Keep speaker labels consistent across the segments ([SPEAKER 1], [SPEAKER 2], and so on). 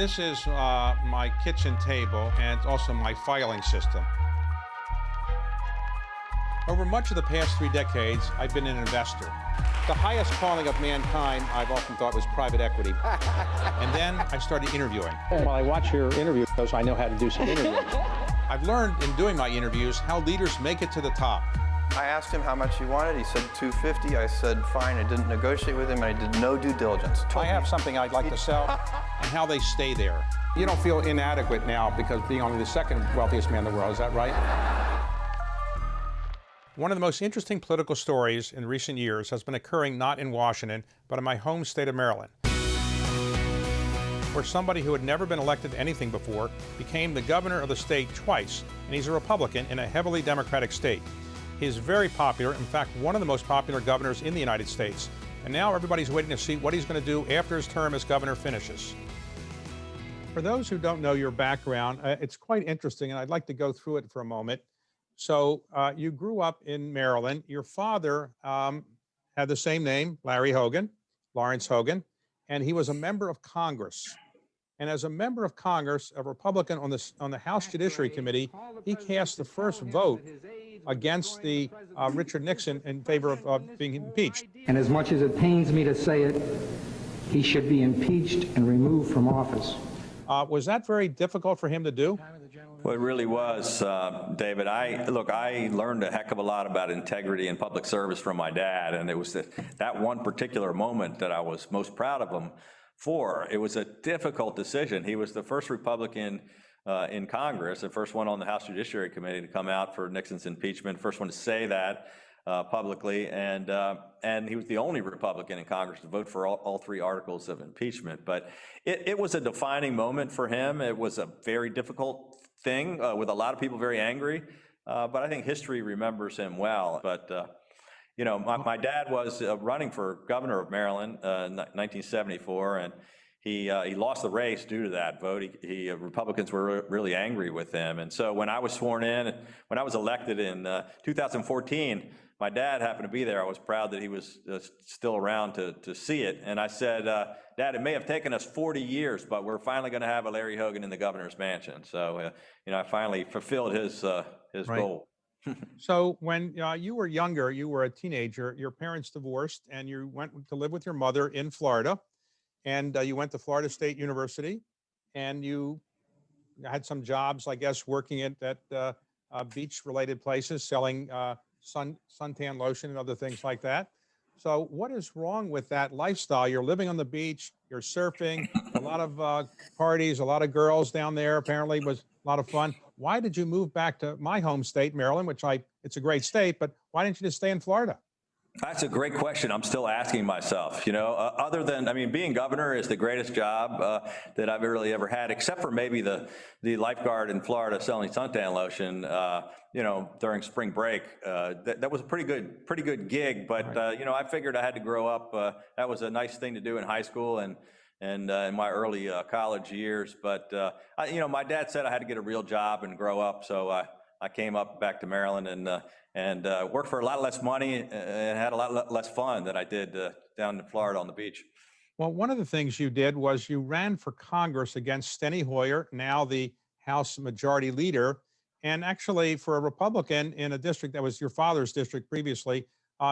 [SPEAKER 1] This is my kitchen table and also my filing system. Over much of the past 3 decades, I've been an investor. The highest calling of mankind, I've often thought, was private equity. And then I started interviewing.
[SPEAKER 2] While I watch your interviews, I know how to do some interviewing.
[SPEAKER 1] I've learned in doing my interviews how leaders make it to the top.
[SPEAKER 3] I asked him how much he wanted. He said $250. I said fine. I didn't negotiate with him. I did no due diligence.
[SPEAKER 1] I have something I'd like to sell, and how they stay there. You don't feel inadequate now because being only the second wealthiest man in the world, is that right? One of the most interesting political stories in recent years has been occurring not in Washington, but in my home state of Maryland, where somebody who had never been elected to anything before became the governor of the state twice, and he's a Republican in a heavily Democratic state. He is very popular, in fact, one of the most popular governors in the United States. And now everybody's waiting to see what he's going to do after his term as governor finishes. For those who don't know your background, it's quite interesting, and I'd like to go through it for a moment. So you grew up in Maryland. Your father had the same name, Larry Hogan, Lawrence Hogan, and he was a member of Congress. And as a member of Congress, a Republican on the House Judiciary Committee, he cast the first vote against the Richard Nixon in favor of being impeached.
[SPEAKER 4] And as much as it pains me to say it, he should be impeached and removed from office.
[SPEAKER 1] Was that very difficult for him to do?
[SPEAKER 5] Well, it really was, David. I learned a heck of a lot about integrity and public service from my dad, and it was that one particular moment that I was most proud of him for. It was a difficult decision. He was the first Republican in Congress, the first one on the House Judiciary Committee to come out for Nixon's impeachment, first one to say that publicly, and he was the only Republican in Congress to vote for all 3 articles of impeachment. But it was a defining moment for him. It was a very difficult thing with a lot of people very angry, but I think history remembers him well. But you know, my dad was running for governor of Maryland in 1974, and he lost the race due to that vote. Republicans were really angry with him. And so when I was sworn in, when I was elected in 2014, my dad happened to be there. I was proud that he was still around to see it. And I said, Dad, it may have taken us 40 years, but we're finally going to have a Larry Hogan in the governor's mansion. So, you know, I finally fulfilled his goal.
[SPEAKER 1] So when you were younger, you were a teenager, your parents divorced, and you went to live with your mother in Florida. And you went to Florida State University, and you had some jobs, I guess, working at beach-related places, selling suntan lotion and other things like that. So what is wrong with that lifestyle? You're living on the beach, you're surfing, a lot of parties, a lot of girls down there, apparently was a lot of fun. Why did you move back to my home state, Maryland, which it's a great state, but why didn't you just stay in Florida?
[SPEAKER 5] That's a great question. I'm still asking myself, you know, other than, I mean, being governor is the greatest job that I've really ever had, except for maybe the lifeguard in Florida selling suntan lotion, you know, during spring break. That was a pretty good gig, but, you know, I figured I had to grow up. That was a nice thing to do in high school and in my early college years. But, you know, my dad said I had to get a real job and grow up. So I came up back to Maryland and worked for a lot less money and had a lot less fun than I did down in Florida on the beach.
[SPEAKER 1] Well, one of the things you did was you ran for Congress against Steny Hoyer, now the House Majority Leader, and actually for a Republican in a district that was your father's district previously,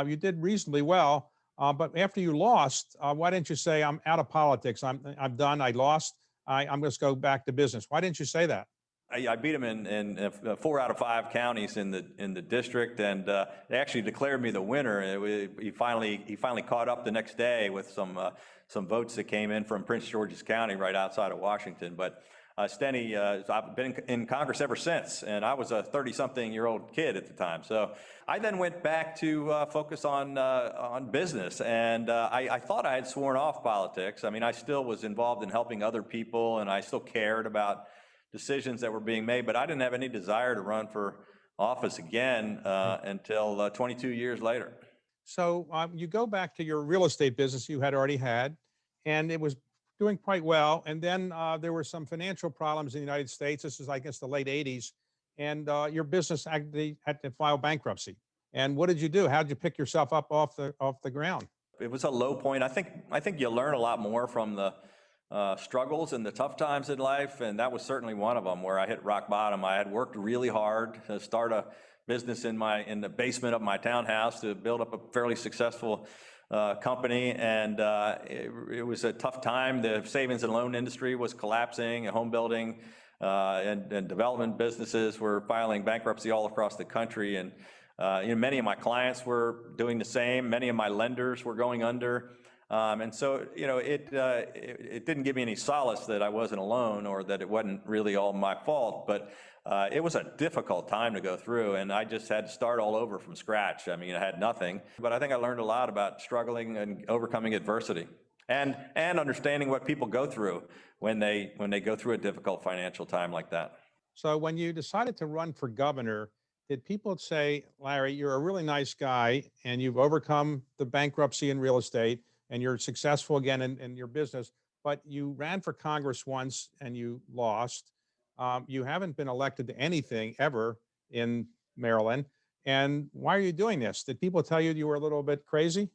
[SPEAKER 1] you did reasonably well. But after you lost, why didn't you say, I'm out of politics, I'm done, I lost, I'm just go back to business? Why didn't you say that?
[SPEAKER 5] I beat him in 4 out of 5 counties in the district, and they actually declared me the winner. He finally caught up the next day with some votes that came in from Prince George's County, right outside of Washington. But Steny, I've been in Congress ever since, and I was a 30-something-year-old kid at the time. So I then went back to focus on business, and I thought I had sworn off politics. I mean, I still was involved in helping other people, and I still cared about decisions that were being made, but I didn't have any desire to run for office again until 22 years later.
[SPEAKER 1] So you go back to your real estate business you had already had, and it was doing quite well. And then there were some financial problems in the United States. This is, I guess, the late 80s. And your business actually had to file bankruptcy. And what did you do? How did you pick yourself up off the ground?
[SPEAKER 5] It was a low point. I think you learn a lot more from the struggles and the tough times in life, and that was certainly one of them where I hit rock bottom. I had worked really hard to start a business in the basement of my townhouse to build up a fairly successful company, and it was a tough time. The savings and loan industry was collapsing, home building and development businesses were filing bankruptcy all across the country, and many of my clients were doing the same. Many of my lenders were going under. And so, it didn't give me any solace that I wasn't alone or that it wasn't really all my fault, but it was a difficult time to go through, and I just had to start all over from scratch. I mean, I had nothing, but I think I learned a lot about struggling and overcoming adversity and understanding what people go through when they go through a difficult financial time like that.
[SPEAKER 1] So when you decided to run for governor, did people say, Larry, you're a really nice guy and you've overcome the bankruptcy in real estate and you're successful again in your business, but you ran for Congress once and you lost. You haven't been elected to anything ever in Maryland. And why are you doing this? Did people tell you were a little bit crazy?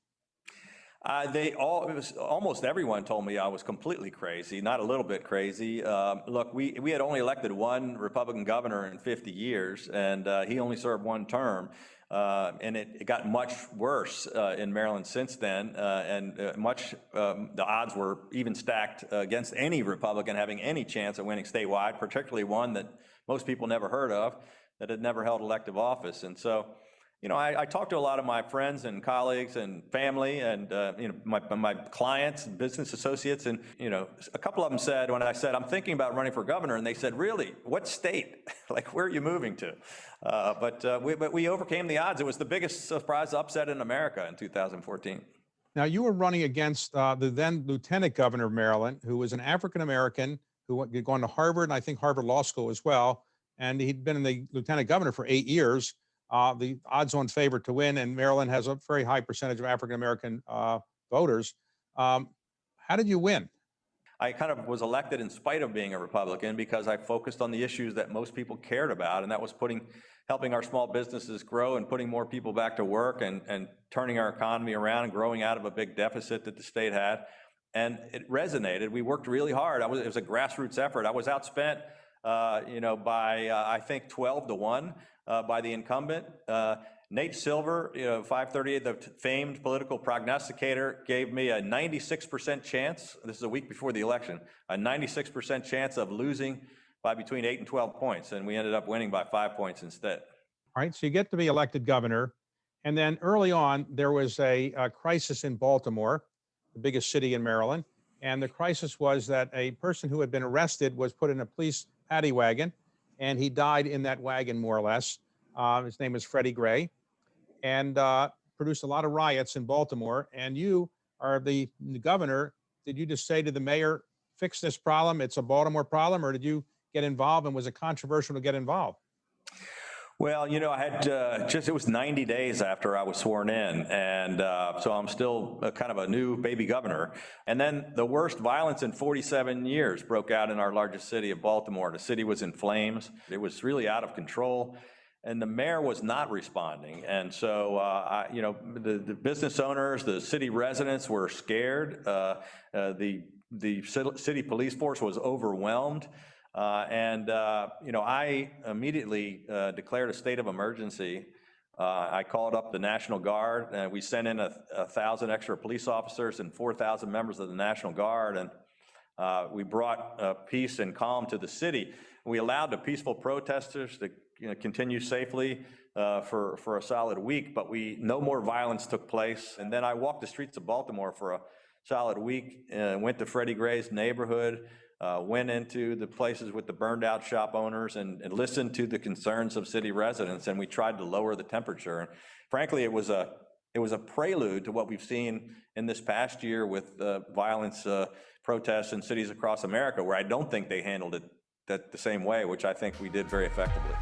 [SPEAKER 5] Almost everyone told me I was completely crazy, not a little bit crazy. Look, we had only elected one Republican governor in 50 years, and he only served one term. And it got much worse in Maryland since then, and the odds were even stacked against any Republican having any chance of winning statewide, particularly one that most people never heard of, that had never held elective office. And so, I talked to a lot of my friends and colleagues and family and, my clients and business associates. And, a couple of them said, when I said, I'm thinking about running for governor, and they said, really, what state? Like, where are you moving to? But we overcame the odds. It was the biggest surprise upset in America in 2014.
[SPEAKER 1] Now, you were running against the then Lieutenant Governor of Maryland, who was an African-American who had gone to Harvard, and I think Harvard Law School as well. And he'd been the Lieutenant Governor for 8 years. The odds-on favorite to win, and Maryland has a very high percentage of African-American voters. How did you win?
[SPEAKER 5] I kind of was elected in spite of being a Republican because I focused on the issues that most people cared about, and that was helping our small businesses grow and putting more people back to work and turning our economy around and growing out of a big deficit that the state had. And it resonated. We worked really hard. It was a grassroots effort. I was outspent, by I think 12-1 by the incumbent. Nate Silver, 538, the famed political prognosticator, gave me a 96% chance. This is a week before the election, a 96% chance of losing by between 8 and 12 points, and we ended up winning by 5 points instead.
[SPEAKER 1] All right, so you get to be elected governor, and then early on, there was a crisis in Baltimore, the biggest city in Maryland, and the crisis was that a person who had been arrested was put in a police paddy wagon, and he died in that wagon, more or less. His name is Freddie Gray, and produced a lot of riots in Baltimore, and you are the governor. Did you just say to the mayor, fix this problem, it's a Baltimore problem, or did you get involved, and was it controversial to get involved?
[SPEAKER 5] Well, I had it was 90 days after I was sworn in, and so I'm still kind of a new baby governor. And then the worst violence in 47 years broke out in our largest city of Baltimore. The city was in flames. It was really out of control, and the mayor was not responding. And so, the business owners, the city residents were scared. The city police force was overwhelmed. I immediately declared a state of emergency. I called up the National Guard, and we sent in 1,000 extra police officers and 4,000 members of the National Guard, and we brought peace and calm to the city. We allowed the peaceful protesters to continue safely for a solid week, but no more violence took place. And then I walked the streets of Baltimore for a solid week, went to Freddie Gray's neighborhood, went into the places with the burned out shop owners and listened to the concerns of city residents, and we tried to lower the temperature. And frankly, it was a prelude to what we've seen in this past year with violence protests in cities across America, where I don't think they handled it the same way, which I think we did very effectively.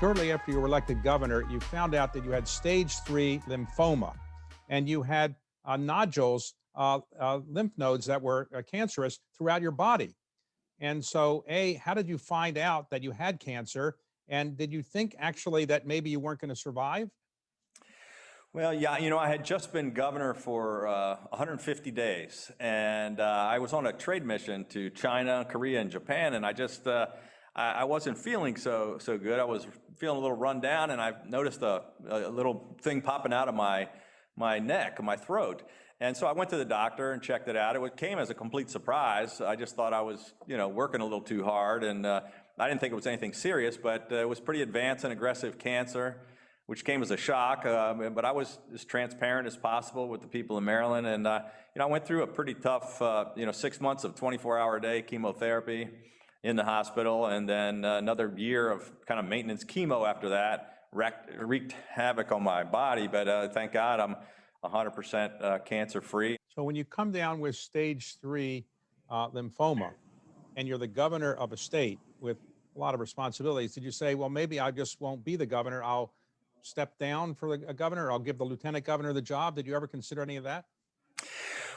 [SPEAKER 1] shortly after you were elected governor, you found out that you had stage 3 lymphoma, and you had nodules, lymph nodes that were cancerous throughout your body. And so, A, how did you find out that you had cancer? And did you think actually that maybe you weren't going to survive?
[SPEAKER 5] Well, yeah, I had just been governor for 150 days, and I was on a trade mission to China, Korea, and Japan, and I just I wasn't feeling so good. I was feeling a little run down, and I noticed a little thing popping out of my neck, my throat. And so I went to the doctor and checked it out. It came as a complete surprise. I just thought I was, working a little too hard, and I didn't think it was anything serious, but it was pretty advanced and aggressive cancer, which came as a shock. But I was as transparent as possible with the people in Maryland, and I went through a pretty tough, 6 months of 24-hour-a-day chemotherapy in the hospital, and then another year of kind of maintenance chemo after that. Wreaked havoc on my body, but thank God I'm 100% cancer-free.
[SPEAKER 1] So when you come down with stage 3 lymphoma, and you're the governor of a state with a lot of responsibilities, did you say, well, maybe I just won't be the governor, I'll step down for a governor, I'll give the lieutenant governor the job? Did you ever consider any of that?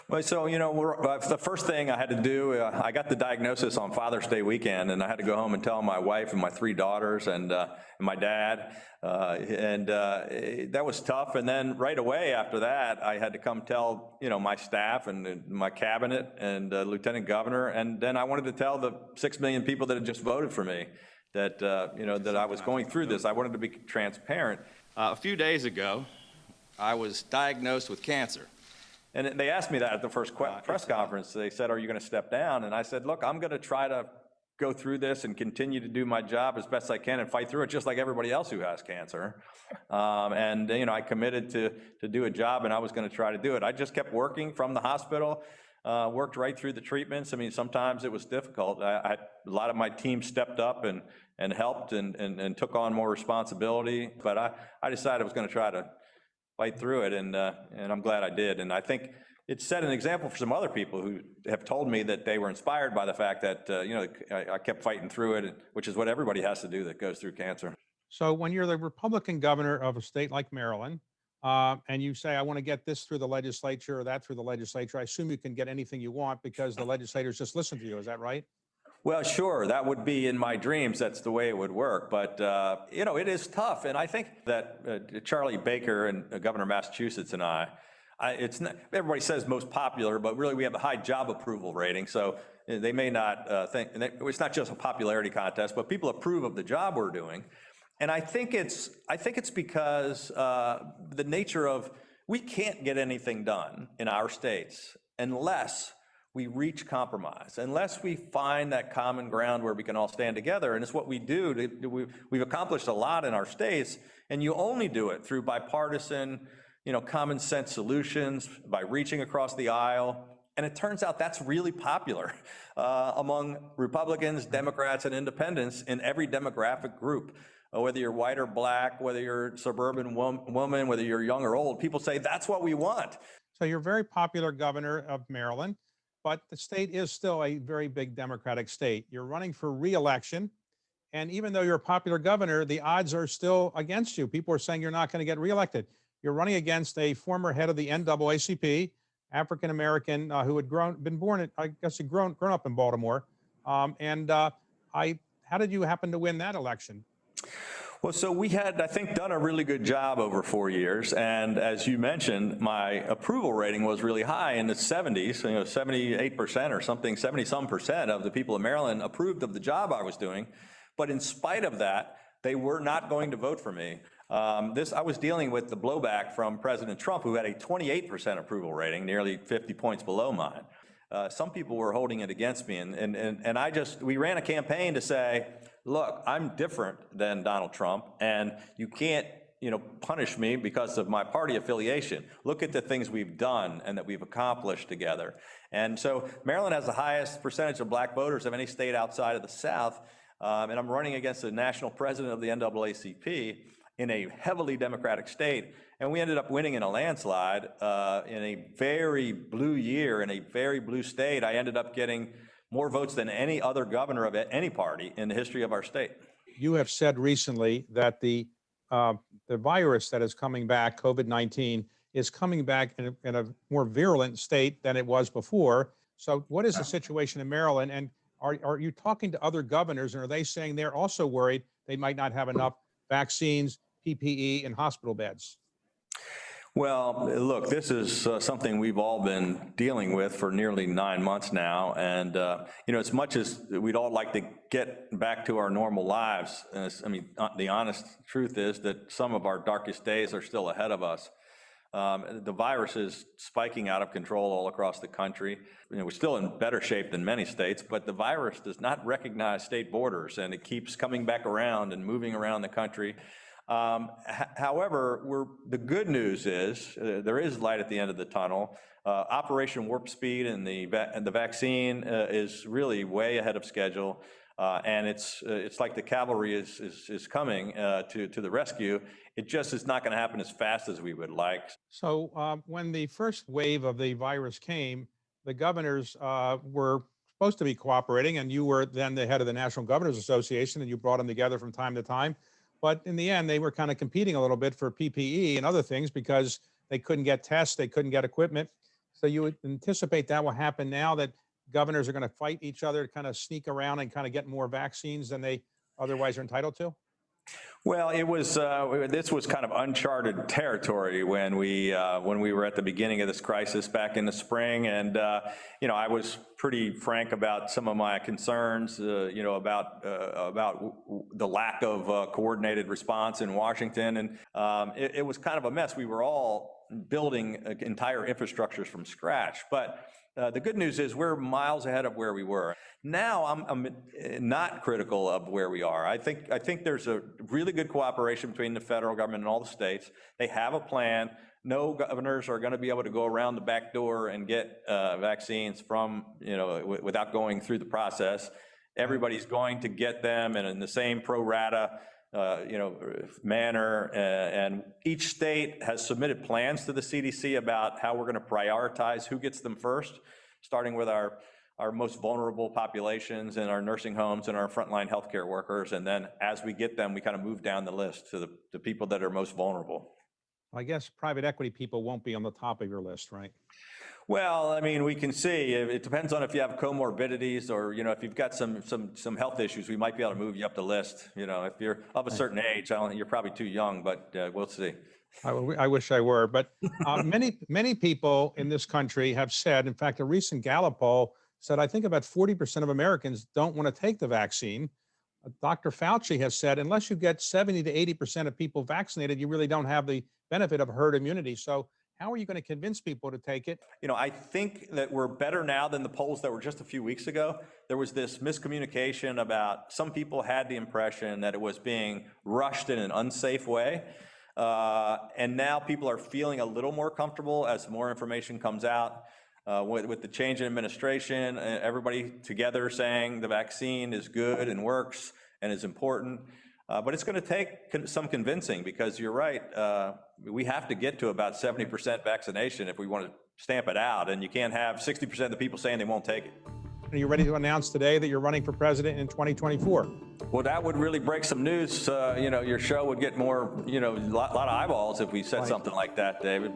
[SPEAKER 5] Well, so, the first thing I had to do, I got the diagnosis on Father's Day weekend, and I had to go home and tell my wife and my 3 daughters and my dad, that was tough. And then right away after that, I had to come tell, my staff and my cabinet and lieutenant governor, and then I wanted to tell the 6 million people that had just voted for me that, that I was going through this. I wanted to be transparent.
[SPEAKER 6] A few days ago, I was diagnosed with cancer.
[SPEAKER 5] And they asked me that at the first press conference. They said, are you going to step down? And I said, look, I'm going to try to go through this and continue to do my job as best I can and fight through it just like everybody else who has cancer. I committed to do a job, and I was going to try to do it. I just kept working from the hospital, worked right through the treatments. I mean, sometimes it was difficult. A lot of my team stepped up and helped and took on more responsibility. But I decided I was going to try to fight through it, and I'm glad I did. And I think it set an example for some other people who have told me that they were inspired by the fact that I kept fighting through it, which is what everybody has to do that goes through cancer.
[SPEAKER 1] So when you're the Republican governor of a state like Maryland, and you say, I want to get this through the legislature or that through the legislature, I assume you can get anything you want because the legislators just listen to you. Is that right?
[SPEAKER 5] Well, sure, that would be in my dreams. That's the way it would work. But, it is tough. And I think that Charlie Baker, and governor of Massachusetts, and it's not, everybody says most popular, but really we have a high job approval rating. So they may not think, it's not just a popularity contest, but people approve of the job we're doing. And I think it's because the nature of, we can't get anything done in our states unless we reach compromise, unless we find that common ground where we can all stand together. And it's what we do. We've accomplished a lot in our states, and you only do it through bipartisan, common sense solutions, by reaching across the aisle. And it turns out that's really popular among Republicans, Democrats, and independents in every demographic group. Whether you're white or black, whether you're a suburban woman, whether you're young or old, people say that's what we want.
[SPEAKER 1] So you're a very popular governor of Maryland, but the state is still a very big Democratic state. You're running for re-election, and even though you're a popular governor, the odds are still against you. People are saying you're not going to get reelected. You're running against a former head of the NAACP, African-American, who had been born, grown up in Baltimore. How did you happen to win that election?
[SPEAKER 5] Well, so we had, I think, done a really good job over 4 years. And as you mentioned, my approval rating was really high in the 70s, 78% or something, 70-some% of the people in Maryland approved of the job I was doing. But in spite of that, they were not going to vote for me. I was dealing with the blowback from President Trump, who had a 28% approval rating, nearly 50 points below mine. Some people were holding it against me, and we ran a campaign to say, look, I'm different than Donald Trump, and you can't, punish me because of my party affiliation. Look at the things we've done and that we've accomplished together. And so Maryland has the highest percentage of black voters of any state outside of the South, and I'm running against the national president of the NAACP in a heavily Democratic state, and we ended up winning in a landslide in a very blue year, in a very blue state. I ended up getting more votes than any other governor of any party in the history of our state.
[SPEAKER 1] you have said recently that the virus that is coming back, COVID-19, is coming back in a more virulent state than it was before. So what is the situation in Maryland? And are you talking to other governors, and are they saying they're also worried they might not have enough vaccines, PPE, and hospital beds?
[SPEAKER 5] Well, look, this is something we've all been dealing with for nearly 9 months now. And, as much as we'd all like to get back to our normal lives, the honest truth is that some of our darkest days are still ahead of us. The virus is spiking out of control all across the country. We're still in better shape than many states, but the virus does not recognize state borders, and it keeps coming back around and moving around the country. However, the good news is there is light at the end of the tunnel. Operation Warp Speed and the vaccine is really way ahead of schedule, and it's like the cavalry is coming to the rescue. It just is not going to happen as fast as we would like.
[SPEAKER 1] So when the first wave of the virus came, the governors were supposed to be cooperating, and you were then the head of the National Governors Association, and you brought them together from time to time. But in the end, they were kind of competing a little bit for PPE and other things because they couldn't get tests, they couldn't get equipment. So you would anticipate that will happen now, that governors are going to fight each other to kind of sneak around and kind of get more vaccines than they otherwise are entitled to?
[SPEAKER 5] Well, this was kind of uncharted territory when we were at the beginning of this crisis back in the spring, and I was pretty frank about some of my concerns, about the lack of coordinated response in Washington, and it was kind of a mess. We were all building entire infrastructures from scratch, but the good news is we're miles ahead of where we were. Now I'm not critical of where we are. I think there's a really good cooperation between the federal government and all the states. They have a plan. No governors are going to be able to go around the back door and get vaccines without going through the process. Everybody's going to get them, and in the same pro rata manner, and each state has submitted plans to the CDC about how we're going to prioritize who gets them first, starting with our most vulnerable populations and our nursing homes and our frontline healthcare workers, and then as we get them, we kind of move down the list to the people that are most vulnerable.
[SPEAKER 1] I guess private equity people won't be on the top of your list, right?
[SPEAKER 5] Well, we can see. It depends on if you have comorbidities or, if you've got some health issues, we might be able to move you up the list. If you're of a certain age, you're probably too young, but we'll see.
[SPEAKER 1] I wish I were, but many people in this country have said, in fact, a recent Gallup poll said, I think about 40% of Americans don't want to take the vaccine. Dr. Fauci has said, unless you get 70 to 80% of people vaccinated, you really don't have the benefit of herd immunity. So how are you going to convince people to take it?
[SPEAKER 5] I think that we're better now than the polls that were just a few weeks ago. There was this miscommunication about some people had the impression that it was being rushed in an unsafe way. And now people are feeling a little more comfortable as more information comes out. With the change in administration, everybody together saying the vaccine is good and works and is important. But it's going to take some convincing, because you're right, we have to get to about 70% vaccination if we want to stamp it out, and you can't have 60% of the people saying they won't take it.
[SPEAKER 1] Are you ready to announce today that you're running for president in 2024?
[SPEAKER 5] Well, that would really break some news. Your show would get more, a lot of eyeballs if we said something like that, David.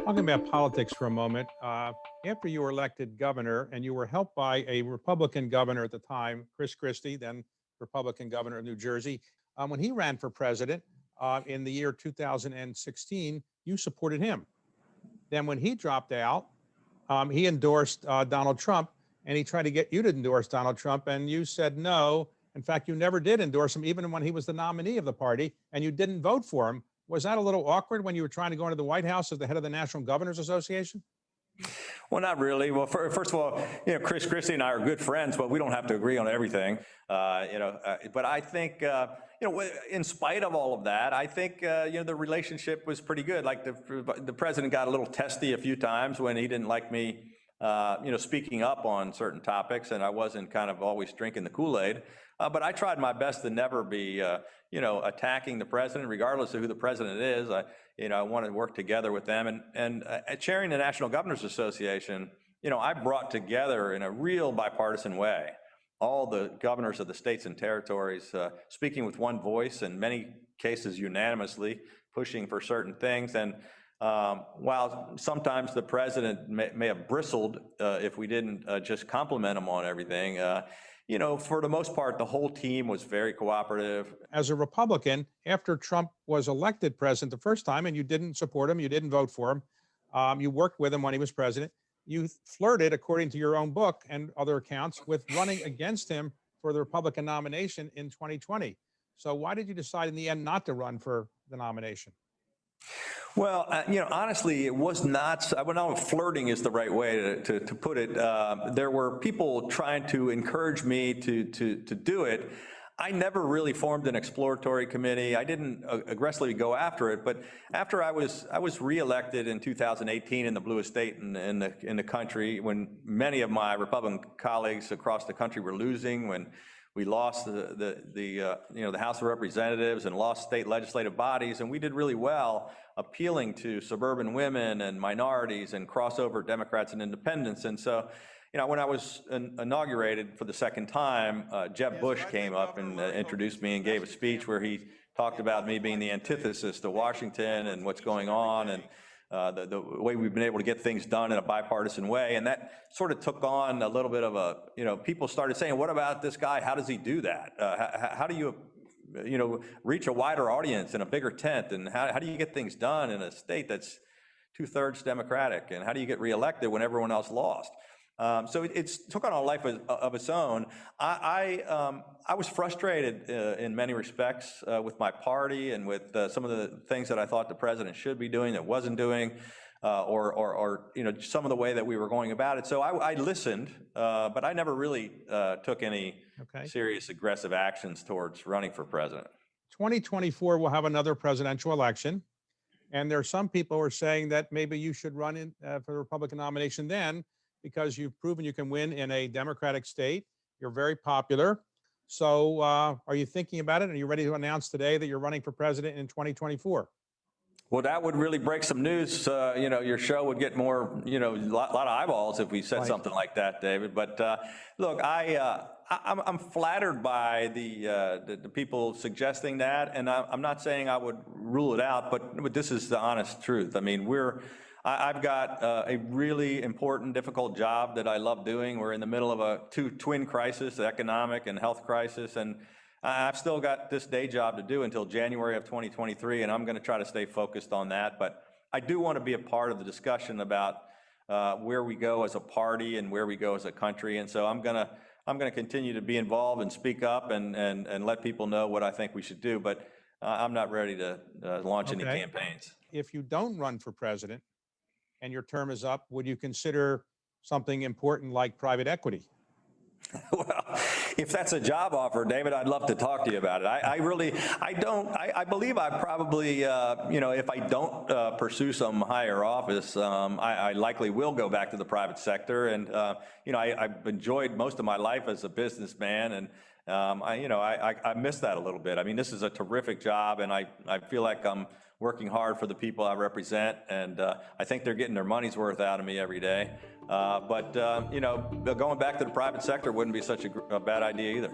[SPEAKER 1] Talking about politics for a moment, after you were elected governor and you were helped by a Republican governor at the time, Chris Christie, then Republican governor of New Jersey, when he ran for president in the year 2016, you supported him. Then when he dropped out, he endorsed Donald Trump, and he tried to get you to endorse Donald Trump, and you said no. In fact, you never did endorse him, even when he was the nominee of the party, and you didn't vote for him. Was that a little awkward when you were trying to go into the White House as the head of the National Governors Association?
[SPEAKER 5] Well, not really. Well, first of all, Chris Christie and I are good friends, but we don't have to agree on everything. But I think, in spite of all of that, I think, the relationship was pretty good. Like the president got a little testy a few times when he didn't like me speaking up on certain topics, and I wasn't kind of always drinking the Kool-Aid. But I tried my best to never be, attacking the president, regardless of who the president is. I wanted to work together with them. And chairing the National Governors Association, I brought together in a real bipartisan way all the governors of the states and territories, speaking with one voice, in many cases unanimously, pushing for certain things. And while sometimes the president may have bristled if we didn't just compliment him on everything, for the most part, the whole team was very cooperative.
[SPEAKER 1] As a Republican, after Trump was elected president the first time, and you didn't support him, you didn't vote for him, you worked with him when he was president, you flirted, according to your own book and other accounts, with running against him for the Republican nomination in 2020. So why did you decide in the end not to run for the nomination?
[SPEAKER 5] Well, honestly, it was not, I don't know if flirting is the right way to put it. There were people trying to encourage me to do it. I never really formed an exploratory committee. I didn't aggressively go after it, but after I was reelected in 2018 in the bluest state in the country, when many of my Republican colleagues across the country were losing, when we lost the House of Representatives and lost state legislative bodies, and we did really well appealing to suburban women and minorities and crossover Democrats and independents. And so, when I was inaugurated for the second time, Jeb Bush came up and introduced me and gave a speech where he talked about me being the antithesis to Washington and what's going on, and the way we've been able to get things done in a bipartisan way. And that sort of took on a little bit of a, people started saying, what about this guy? How does he do that? How do you, reach a wider audience in a bigger tent? And how do you get things done in a state that's 2/3 Democratic? And how do you get reelected when everyone else lost? So it took on a life of its own. I was frustrated in many respects with my party and with some of the things that I thought the president should be doing that wasn't doing, or some of the way that we were going about it. So I listened, but I never really took any serious aggressive actions towards running for president.
[SPEAKER 1] 2024 will have another presidential election, and there are some people who are saying that maybe you should run in for the Republican nomination then, because you've proven you can win in a Democratic state. You're very popular. So are you thinking about it? Are you ready to announce today that you're running for president in 2024?
[SPEAKER 5] Well, that would really break some news. Your show would get more, a lot of eyeballs if we said something like that, David. But look, I'm flattered by the people suggesting that, and I'm not saying I would rule it out, but this is the honest truth. I mean, I've got a really important, difficult job that I love doing. We're in the middle of a twin crisis, the economic and health crisis, and I've still got this day job to do until January of 2023, and I'm going to try to stay focused on that. But I do want to be a part of the discussion about where we go as a party and where we go as a country, and so I'm going to continue to be involved and speak up and let people know what I think we should do. But I'm not ready to launch any campaigns.
[SPEAKER 1] If you don't run for president and your term is up, would you consider something important like private equity?
[SPEAKER 5] Well, if that's a job offer, David, I'd love to talk to you about it. I believe I probably, if I don't pursue some higher office, I likely will go back to the private sector. And, I've enjoyed most of my life as a businessman, and I miss that a little bit. I mean, this is a terrific job, and I feel like I'm working hard for the people I represent, and I think they're getting their money's worth out of me every day. But going back to the private sector wouldn't be such a bad idea either.